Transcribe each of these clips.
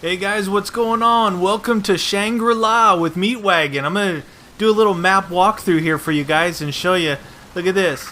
Hey guys, what's going on? Welcome to Shangri-La with Meat Wagon. I'm going to do a little map walkthrough here for you guys and show you. Look at this.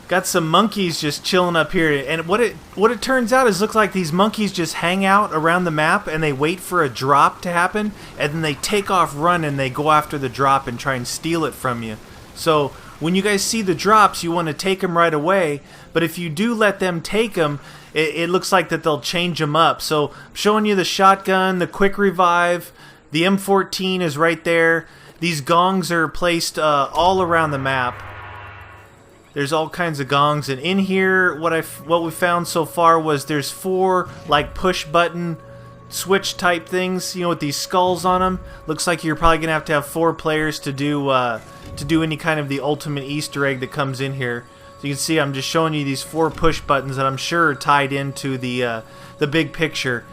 Got some monkeys just chilling up here. And what it turns out is looks like these monkeys just hang out around the map and they wait for a drop to happen. And then they take off running and they go after the drop and try and steal it from you. So when you guys see the drops, you want to take them right away. But if you do let them take them, it looks like that they'll change them up. So I'm showing you the shotgun, the quick revive, the M14 is right there. These gongs are placed all around the map. There's all kinds of gongs, and in here, what we found so far was there's 4 like push button switch type things, you know, with these skulls on them. Looks like you're probably gonna have to have 4 players to do any kind of the ultimate Easter egg that comes in here. So you can see I'm just showing you these 4 push buttons that I'm sure are tied into the big picture.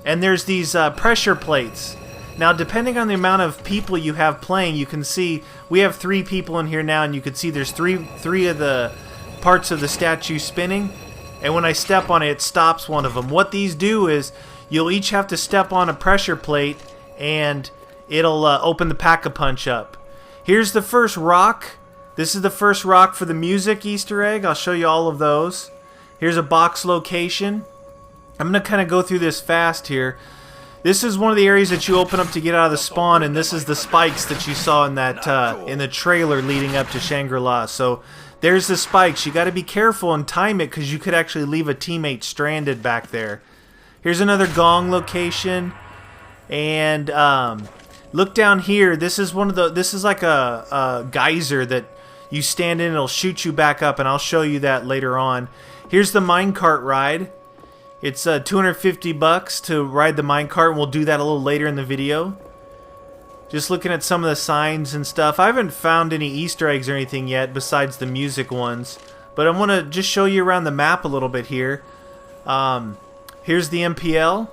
And there's these pressure plates. Now, depending on the amount of people you have playing, you can see we have 3 people in here now, and you can see there's three of the parts of the statue spinning. And when I step on it, it stops one of them. What these do is you'll each have to step on a pressure plate, and it'll open the Pack-a-Punch up. Here's the first rock. This is the first rock for the music Easter egg. I'll show you all of those. Here's a box location. I'm going to kind of go through this fast here. This is one of the areas that you open up to get out of the spawn, and this is the spikes that you saw in that in the trailer leading up to Shangri-La. So there's the spikes. You got to be careful and time it because you could actually leave a teammate stranded back there. Here's another gong location, and look down here. This is like a geyser that you stand in and it'll shoot you back up, and I'll show you that later on. Here's the minecart ride. It's $250 to ride the minecart, and we'll do that a little later in the video. Just looking at some of the signs and stuff. I haven't found any Easter eggs or anything yet besides the music ones, but I want to just show you around the map a little bit here. Here's the MPL.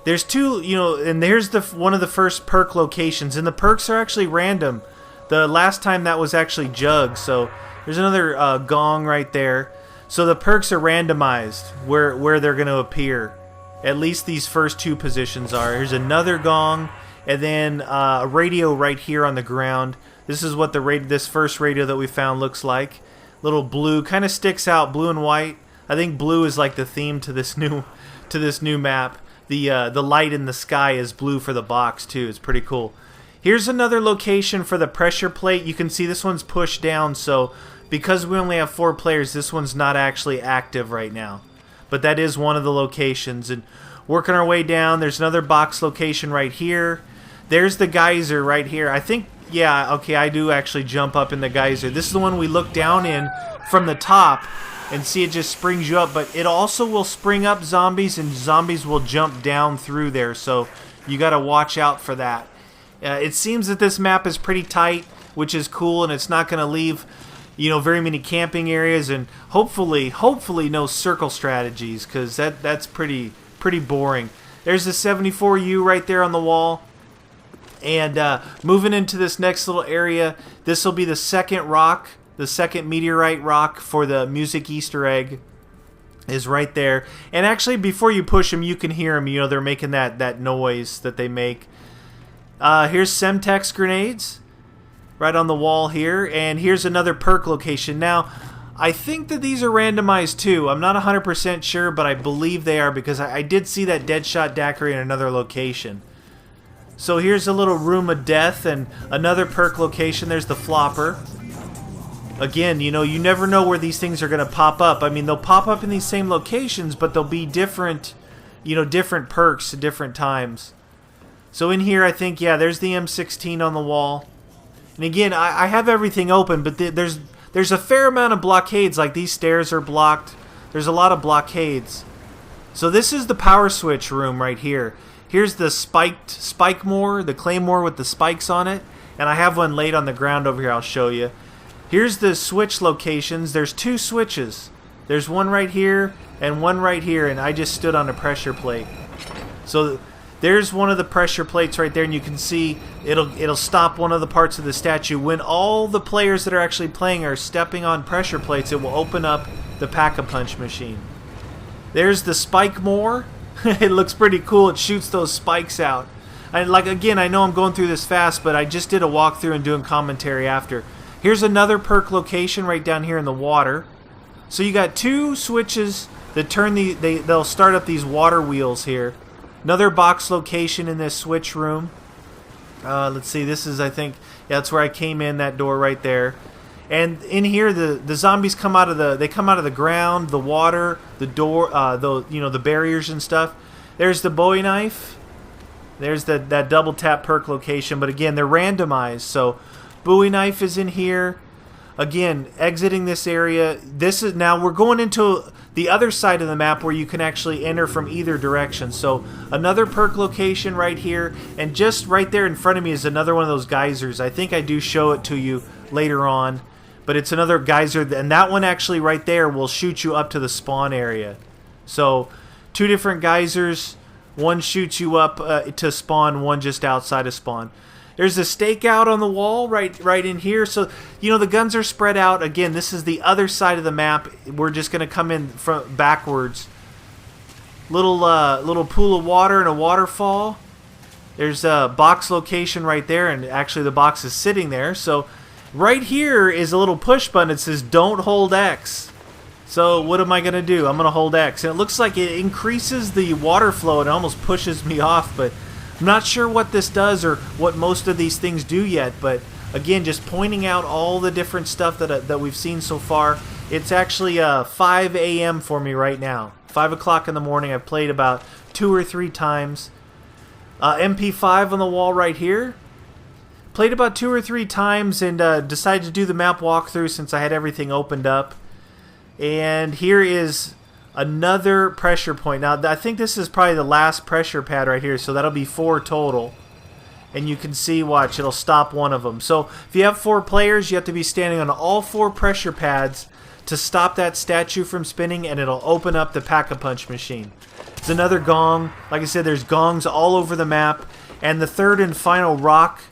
There's 2, you know, and there's one of the first perk locations, and the perks are actually random. The last time that was actually Jug, so there's another gong right there. So the perks are randomized where they're going to appear. At least these first 2 positions are. Here's another gong, and then a radio right here on the ground. This is what this first radio that we found looks like. Little blue, kind of sticks out, blue and white. I think blue is like the theme to this new map. The light in the sky is blue for the box too. It's pretty cool. Here's another location for the pressure plate. You can see this one's pushed down, so because we only have 4 players, this one's not actually active right now. But that is one of the locations. And working our way down, there's another box location right here. There's the geyser right here. I think, yeah, okay, I do actually jump up in the geyser. This is the one we look down in from the top and see it just springs you up. But it also will spring up zombies, and zombies will jump down through there. So you got to watch out for that. It seems that this map is pretty tight, which is cool, and it's not going to leave, you know, very many camping areas, and hopefully no circle strategies, because that's pretty boring. There's the 74U right there on the wall. And moving into this next little area, this will be the second rock, the second meteorite rock for the music Easter egg is right there. And actually, before you push them, you can hear them. You know, they're making that noise that they make. Here's Semtex grenades right on the wall here, and here's another perk location. Now, I think that these are randomized too. I'm not 100% sure, but I believe they are because I did see that Deadshot Daiquiri in another location. So here's a little room of death and another perk location. There's the flopper. Again, you know, you never know where these things are going to pop up. I mean, they'll pop up in these same locations, but they'll be different, you know, different perks at different times. So in here, I think, yeah, there's the M16 on the wall. And again, I have everything open, but there's a fair amount of blockades. Like these stairs are blocked. There's a lot of blockades. So this is the power switch room right here. Here's the Spikemore, the Claymore with the spikes on it. And I have one laid on the ground over here. I'll show you. Here's the switch locations. There's 2 switches. There's one right here and one right here. And I just stood on a pressure plate. So there's one of the pressure plates right there, and you can see it'll stop one of the parts of the statue. When all the players that are actually playing are stepping on pressure plates, it will open up the Pack-a-Punch machine. There's the Spikemore. It looks pretty cool. It shoots those spikes out. And like, again, I know I'm going through this fast, but I just did a walkthrough and doing commentary after. Here's another perk location right down here in the water. So you got 2 switches that turn they'll start up these water wheels here. Another box location in this switch room. Let's see, this is, I think, yeah, that's where I came in, that door right there. And in here, the zombies come out of the ground, the water, the door, the barriers and stuff. There's the Bowie knife. There's that double tap perk location, but again, they're randomized. So Bowie knife is in here. Again, exiting this area. This is now we're going into the other side of the map where you can actually enter from either direction. So another perk location right here, and just right there in front of me is another one of those geysers. I think I do show it to you later on, but it's another geyser, and that one actually right there will shoot you up to the spawn area. So 2 different geysers. One shoots you up to spawn, one just outside of spawn. There's a stakeout on the wall right in here. So, the guns are spread out. Again, this is the other side of the map. We're just going to come in from backwards. Little pool of water and a waterfall. There's a box location right there, and actually the box is sitting there. So, right here is a little push button. It says, don't hold X. So what am I going to do? I'm going to hold X. And it looks like it increases the water flow. It almost pushes me off, but I'm not sure what this does or what most of these things do yet. But again, just pointing out all the different stuff that we've seen so far. It's actually 5 a.m. for me right now. 5 o'clock in the morning. I've played about 2 or 3 times. MP5 on the wall right here. Played about 2 or 3 times and decided to do the map walkthrough since I had everything opened up. And here is another pressure point. Now, I think this is probably the last pressure pad right here, so that'll be 4 total. And you can see, watch, it'll stop one of them. So if you have 4 players, you have to be standing on all 4 pressure pads to stop that statue from spinning, and it'll open up the Pack-a-Punch machine. It's another gong. Like I said, there's gongs all over the map. And the third and final rock,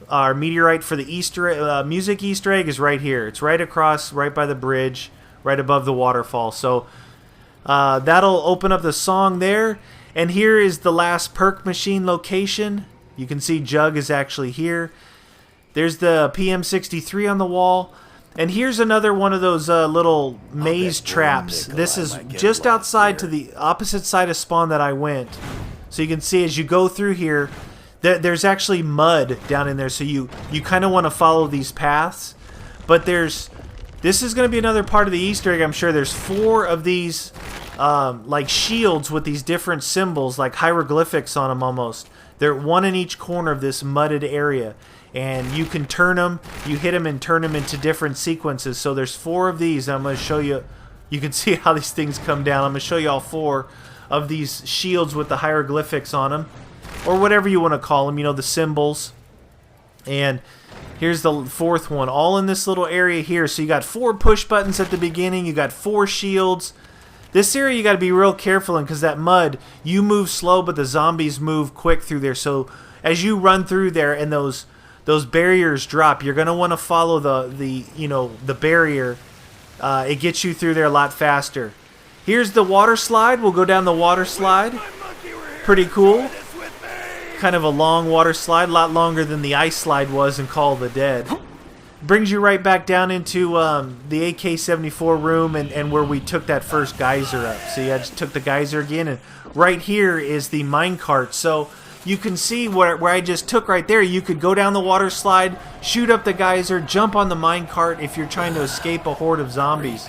or meteorite for the music Easter egg is right here. It's right across, right by the bridge, right above the waterfall. So that'll open up the song there. And here is the last perk machine location. You can see Jug is actually here. There's the PM63 on the wall. And here's another one of those little maze traps. This is just outside to the opposite side of spawn that I went. So you can see as you go through here, there's actually mud down in there. So you kind of want to follow these paths. But this is going to be another part of the Easter egg, I'm sure. There's 4 of these like shields with these different symbols, like hieroglyphics on them almost. They're one in each corner of this mudded area. And you can turn them, you hit them and turn them into different sequences. So there's 4 of these. I'm going to show you. You can see how these things come down. I'm going to show you all 4 of these shields with the hieroglyphics on them. Or whatever you want to call them, the symbols. And here's the 4th one, all in this little area here. So you got 4 push buttons at the beginning. You got 4 shields. This area you got to be real careful in because that mud, you move slow, but the zombies move quick through there. So as you run through there and those barriers drop, you're going to want to follow the barrier. It gets you through there a lot faster. Here's the water slide. We'll go down the water slide. Pretty cool. Kind of a long water slide, a lot longer than the ice slide was in Call of the Dead. Brings you right back down into the AK-74 room and where we took that first geyser up. So I just took the geyser again, and right here is the minecart. So you can see where I just took right there. You could go down the water slide, shoot up the geyser, jump on the minecart if you're trying to escape a horde of zombies.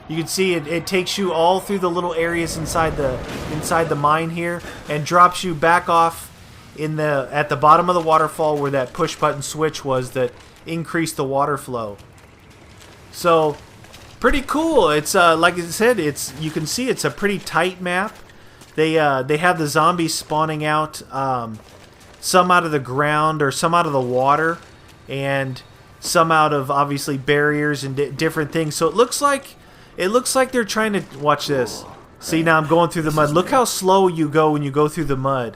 You can see it takes you all through the little areas inside the mine here and drops you back off at the bottom of the waterfall where that push button switch was that increased the water flow. So pretty cool. It's like I said, you can see it's a pretty tight map. They have the zombies spawning out, some out of the ground or some out of the water, and some out of obviously barriers and different things. So it looks like they're trying to watch this. See, now I'm going through the mud. Look how slow you go when you go through the mud.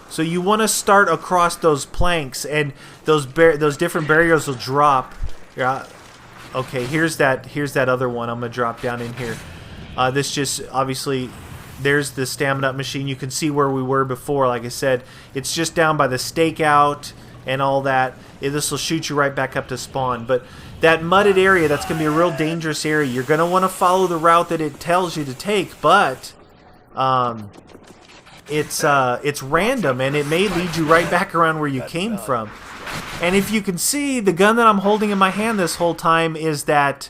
So you want to start across those planks, and those different barriers will drop. Yeah. Okay, here's that other one. I'm gonna drop down in here. This just obviously there's the stamina up machine. You can see where we were before. Like I said, it's just down by the stakeout and all that. This will shoot you right back up to spawn. But that mudded area, that's going to be a real dangerous area. You're going to want to follow the route that it tells you to take, but it's random, and it may lead you right back around where you came from. And if you can see, the gun that I'm holding in my hand this whole time is that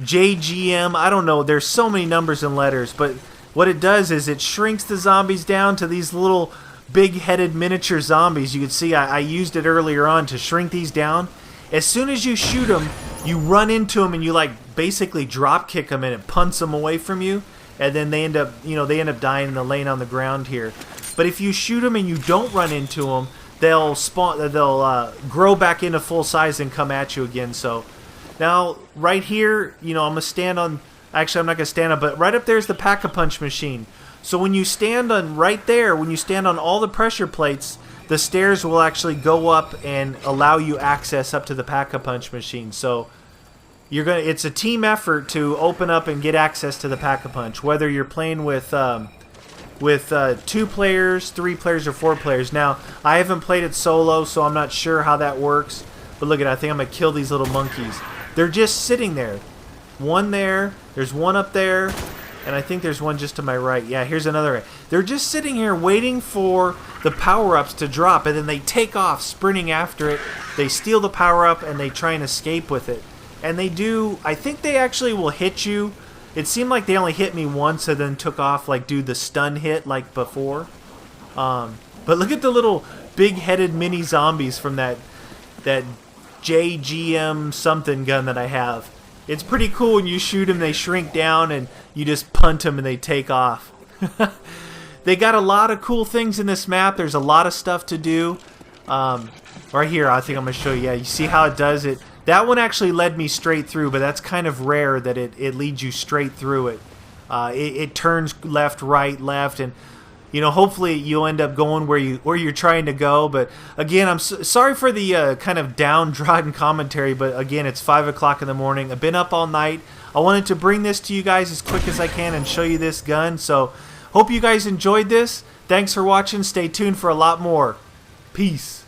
JGM. I don't know, there's so many numbers and letters, but what it does is it shrinks the zombies down to these little big-headed miniature zombies. You can see I used it earlier on to shrink these down. As soon as you shoot them, you run into them and you like basically drop kick them and it punts them away from you, and then they end up dying and they're laying on the ground here. But if you shoot them and you don't run into them, they'll spawn. They'll grow back into full size and come at you again. So now right here, I'm gonna stand on. Actually, I'm not gonna stand up, but right up there is the Pack-a-Punch machine. So when you stand on right there, when you stand on all the pressure plates, the stairs will actually go up and allow you access up to the Pack-a-Punch machine. So it's a team effort to open up and get access to the Pack-a-Punch, whether you're playing with 2 players, 3 players, or 4 players. Now, I haven't played it solo, so I'm not sure how that works. But look at it, I think I'm gonna kill these little monkeys. They're just sitting there. One there, there's one up there, and I think there's one just to my right. Yeah, here's another. They're just sitting here waiting for the power-ups to drop, and then they take off, sprinting after it. They steal the power-up, and they try and escape with it. And they do, I think they actually will hit you. It seemed like they only hit me once and then took off, like do the stun hit like before. But look at the little big-headed mini zombies from that JGM something gun that I have. It's pretty cool when you shoot them, they shrink down, and you just punt them and they take off. They got a lot of cool things in this map. There's a lot of stuff to do. Right here, I think I'm going to show you. Yeah, you see how it does it? That one actually led me straight through, but that's kind of rare that it leads you straight through it. It turns left, right, left, and hopefully you'll end up going where you're trying to go. But again, I'm sorry for the kind of downtrodden commentary, but again, it's 5 o'clock in the morning. I've been up all night. I wanted to bring this to you guys as quick as I can and show you this gun. So hope you guys enjoyed this. Thanks for watching. Stay tuned for a lot more. Peace.